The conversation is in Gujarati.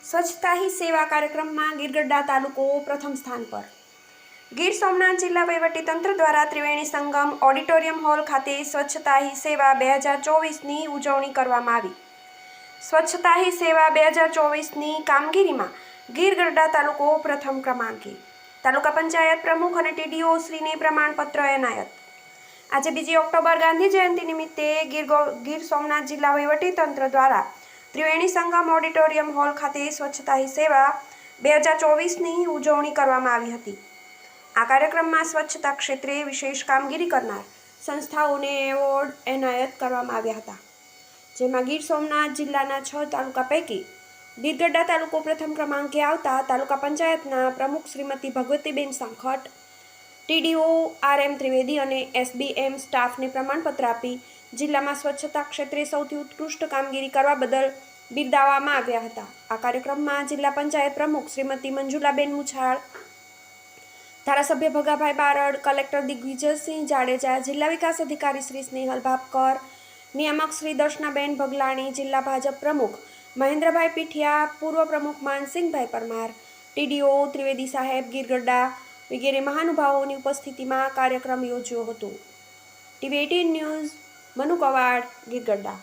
સ્વચ્છતા હી સેવા કાર્યક્રમમાં ગીરગઢડા તાલુકો પ્રથમ સ્થાન પર। ગીર સોમનાથ જિલ્લા વહીવટીતંત્ર દ્વારા ત્રિવેણી સંગમ ઓડિટોરિયમ હોલ ખાતે સ્વચ્છતા હી સેવા 2024ની ઉજવણી કરવામાં આવી। સ્વચ્છતા હી સેવા 2024ની કામગીરીમાં ગીરગઢડા તાલુકો પ્રથમ ક્રમાંકે। તાલુકા પંચાયત પ્રમુખ અને ટીડીઓ શ્રીને પ્રમાણપત્ર એનાયત। આજે 2 ઓક્ટોબર ગાંધી જયંતિ નિમિત્તે ગીર સોમનાથ જિલ્લા વહીવટીતંત્ર દ્વારા ત્રિવેણી સંગમ ઓડિટોરિયમ હોલ ખાતે સ્વચ્છતા હી સેવા 2024ની ઉજવણી કરવામાં આવી હતી। આ કાર્યક્રમમાં સ્વચ્છતા ક્ષેત્રે વિશેષ કામગીરી કરનાર સંસ્થાઓને એવોર્ડ એનાયત કરવામાં આવ્યા હતા, જેમાં ગીર સોમનાથ જિલ્લાના 6 તાલુકા પૈકી ગીરગઢડા તાલુકો પ્રથમ ક્રમાંકે આવતા તાલુકા પંચાયતના પ્રમુખ શ્રીમતી ભગવતીબેન સાંખટ, ટીડીઓ RM ત્રિવેદી અને SBM સ્ટાફને પ્રમાણપત્ર આપી જિલ્લામાં સ્વચ્છતા ક્ષેત્રે સૌથી ઉત્કૃષ્ટ કામગીરી કરવા બદલ બિરદાવવામાં આવ્યા હતા। આ કાર્યક્રમમાં જિલ્લા પંચાયત પ્રમુખ શ્રીમતી મંજુલાબેન મુછાળ, ધારાસભ્ય ભગાભાઈ બારડ, કલેક્ટર દિગ્વિજયસિંહ જાડેજા, જિલ્લા વિકાસ અધિકારી શ્રી સ્નેહલ ભાપકર, નિયામક શ્રી દર્શનાબેન ભગલાણી, જિલ્લા ભાજપ પ્રમુખ મહેન્દ્રભાઈ પીઠિયા, પૂર્વ પ્રમુખ માનસિંહભાઈ પરમાર, ટીડીઓ ત્રિવેદી સાહેબ ગીરગઢડા વગેરે મહાનુભાવોની ઉપસ્થિતિમાં કાર્યક્રમ યોજ્યો હતો। TV18 news, Manu Quad, Gir Gadhada.